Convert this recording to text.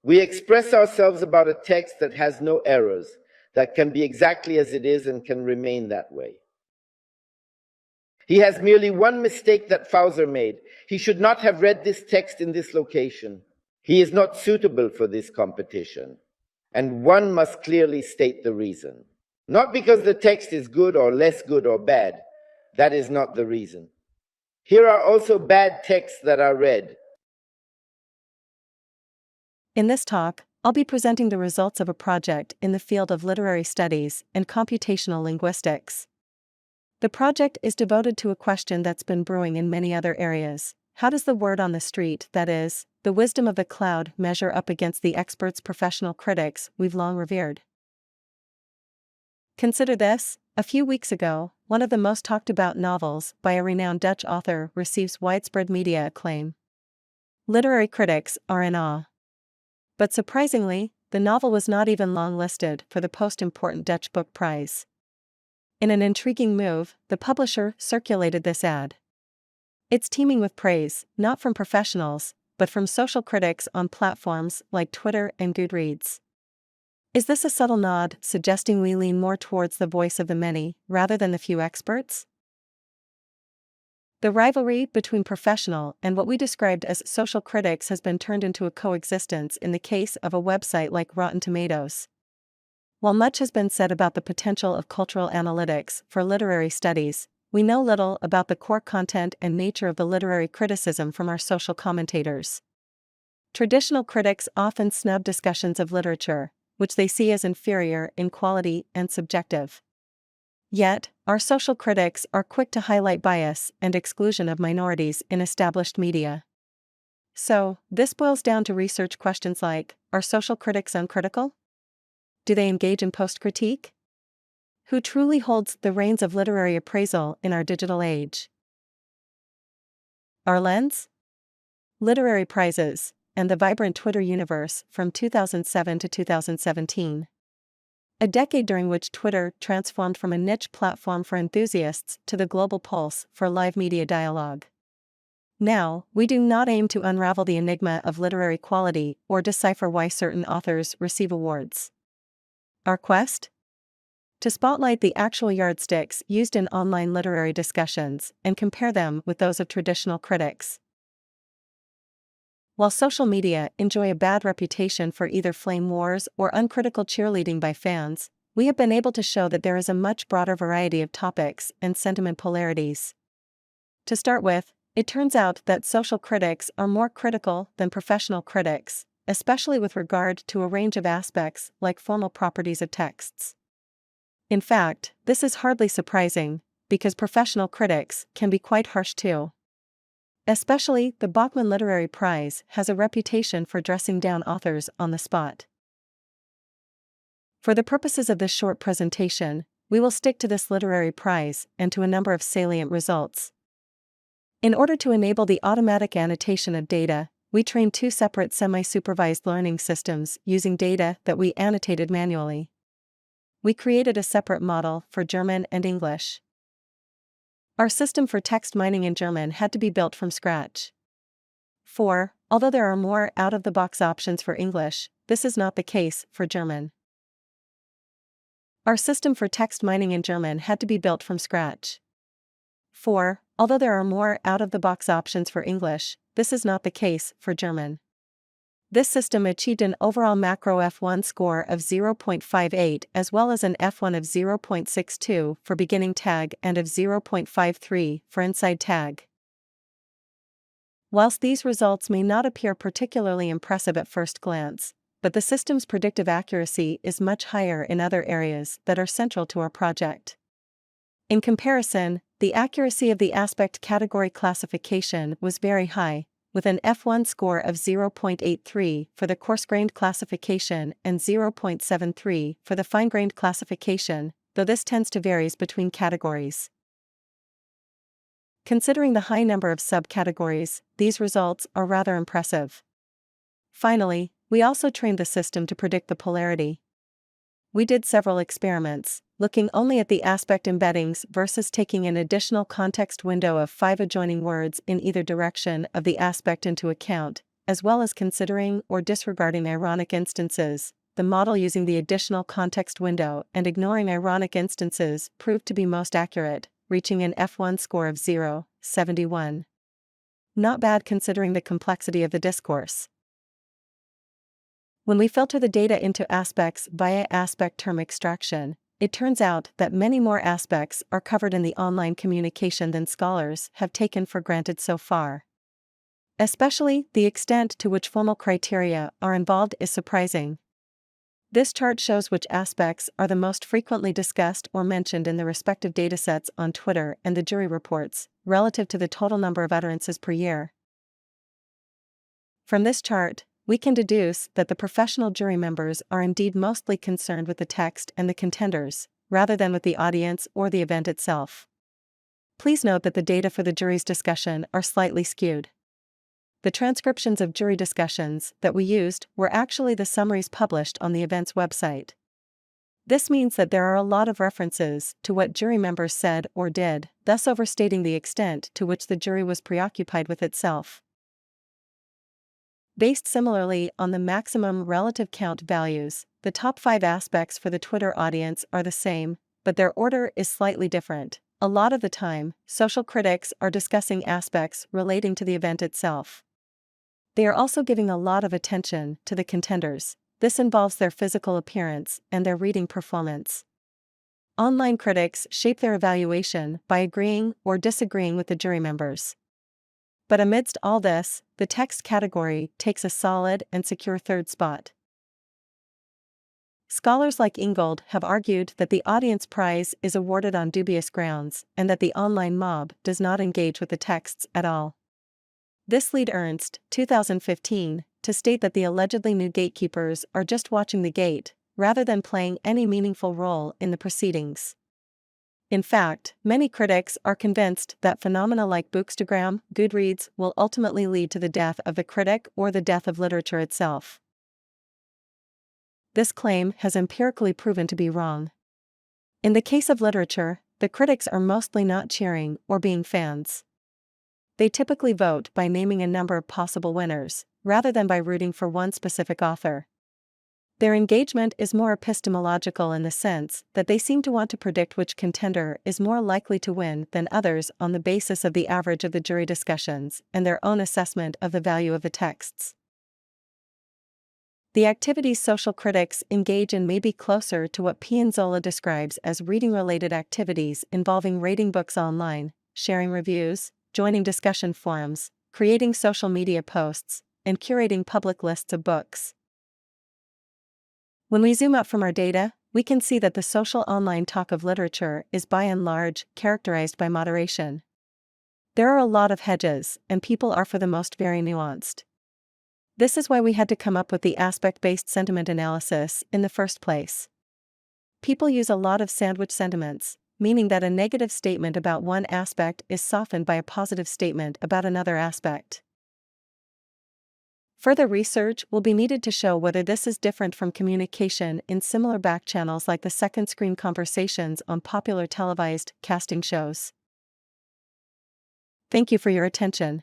We express ourselves about a text that has no errors, that can be exactly as it is and can remain that way. He has merely one mistake that Fauser made. He should not have read this text in this location. He is not suitable for this competition. And one must clearly state the reason. Not because the text is good or less good or bad. That is not the reason. Here are also bad texts that are read. In this talk, I'll be presenting the results of a project in the field of literary studies and computational linguistics. The project is devoted to a question that's been brewing in many other areas. How does the word on the street, that is, the wisdom of the cloud, measure up against the experts, professional critics we've long revered? Consider this: a few weeks ago, one of the most talked about novels by a renowned Dutch author receives widespread media acclaim. Literary critics are in awe. But surprisingly, the novel was not even long-listed for the post-important Dutch Book Prize. In an intriguing move, the publisher circulated this ad. It's teeming with praise, not from professionals, but from social critics on platforms like Twitter and Goodreads. Is this a subtle nod suggesting we lean more towards the voice of the many rather than the few experts? The rivalry between professional and what we described as social critics has been turned into a coexistence in the case of a website like Rotten Tomatoes. While much has been said about the potential of cultural analytics for literary studies, we know little about the core content and nature of the literary criticism from our social commentators. Traditional critics often snub discussions of literature, which they see as inferior in quality and subjective. Yet, our social critics are quick to highlight bias and exclusion of minorities in established media. So, this boils down to research questions like: are social critics uncritical? Do they engage in post-critique? Who truly holds the reins of literary appraisal in our digital age? Our lens? Literary prizes, and the vibrant Twitter universe from 2007 to 2017. A decade during which Twitter transformed from a niche platform for enthusiasts to the global pulse for live media dialogue. Now, we do not aim to unravel the enigma of literary quality or decipher why certain authors receive awards. Our quest? To spotlight the actual yardsticks used in online literary discussions and compare them with those of traditional critics. While social media enjoy a bad reputation for either flame wars or uncritical cheerleading by fans, we have been able to show that there is a much broader variety of topics and sentiment polarities. To start with, it turns out that social critics are more critical than professional critics, especially with regard to a range of aspects like formal properties of texts. In fact, this is hardly surprising, because professional critics can be quite harsh too. Especially, the Bachman Literary Prize has a reputation for dressing down authors on the spot. For the purposes of this short presentation, we will stick to this literary prize and to a number of salient results. In order to enable the automatic annotation of data, we trained two separate semi-supervised learning systems using data that we annotated manually. We created a separate model for German and English. Our system for text mining in German had to be built from scratch. 4. Although there are more out-of-the-box options for English, this is not the case for German. Our system for text mining in German had to be built from scratch. 4. Although there are more out-of-the-box options for English, this is not the case for German. This system achieved an overall macro F1 score of 0.58 as well as an F1 of 0.62 for beginning tag and of 0.53 for inside tag. Whilst these results may not appear particularly impressive at first glance, but the system's predictive accuracy is much higher in other areas that are central to our project. In comparison, the accuracy of the aspect category classification was very high, with an F1 score of 0.83 for the coarse-grained classification and 0.73 for the fine-grained classification, though this tends to vary between categories. Considering the high number of subcategories, these results are rather impressive. Finally, we also trained the system to predict the polarity. We did several experiments, looking only at the aspect embeddings versus taking an additional context window of 5 adjoining words in either direction of the aspect into account, as well as considering or disregarding ironic instances. The model using the additional context window and ignoring ironic instances proved to be most accurate, reaching an F1 score of 0.71. Not bad considering the complexity of the discourse. When we filter the data into aspects via aspect term extraction, it turns out that many more aspects are covered in the online communication than scholars have taken for granted so far. Especially, the extent to which formal criteria are involved is surprising. This chart shows which aspects are the most frequently discussed or mentioned in the respective datasets on Twitter and the jury reports, relative to the total number of utterances per year. From this chart, we can deduce that the professional jury members are indeed mostly concerned with the text and the contenders, rather than with the audience or the event itself. Please note that the data for the jury's discussion are slightly skewed. The transcriptions of jury discussions that we used were actually the summaries published on the event's website. This means that there are a lot of references to what jury members said or did, thus overstating the extent to which the jury was preoccupied with itself. Based similarly on the maximum relative count values, the top 5 aspects for the Twitter audience are the same, but their order is slightly different. A lot of the time, social critics are discussing aspects relating to the event itself. They are also giving a lot of attention to the contenders. This involves their physical appearance and their reading performance. Online critics shape their evaluation by agreeing or disagreeing with the jury members. But amidst all this, the text category takes a solid and secure third spot. Scholars like Ingold have argued that the audience prize is awarded on dubious grounds and that the online mob does not engage with the texts at all. This lead Ernst, 2015, to state that the allegedly new gatekeepers are just watching the gate, rather than playing any meaningful role in the proceedings. In fact, many critics are convinced that phenomena like Bookstagram, Goodreads will ultimately lead to the death of the critic or the death of literature itself. This claim has empirically proven to be wrong. In the case of literature, the critics are mostly not cheering or being fans. They typically vote by naming a number of possible winners, rather than by rooting for one specific author. Their engagement is more epistemological in the sense that they seem to want to predict which contender is more likely to win than others on the basis of the average of the jury discussions and their own assessment of the value of the texts. The activities social critics engage in may be closer to what Pianzola describes as reading-related activities involving rating books online, sharing reviews, joining discussion forums, creating social media posts, and curating public lists of books. When we zoom out from our data, we can see that the social online talk of literature is by and large characterized by moderation. There are a lot of hedges, and people are for the most very nuanced. This is why we had to come up with the aspect-based sentiment analysis in the first place. People use a lot of sandwich sentiments, meaning that a negative statement about one aspect is softened by a positive statement about another aspect. Further research will be needed to show whether this is different from communication in similar backchannels like the second-screen conversations on popular televised casting shows. Thank you for your attention.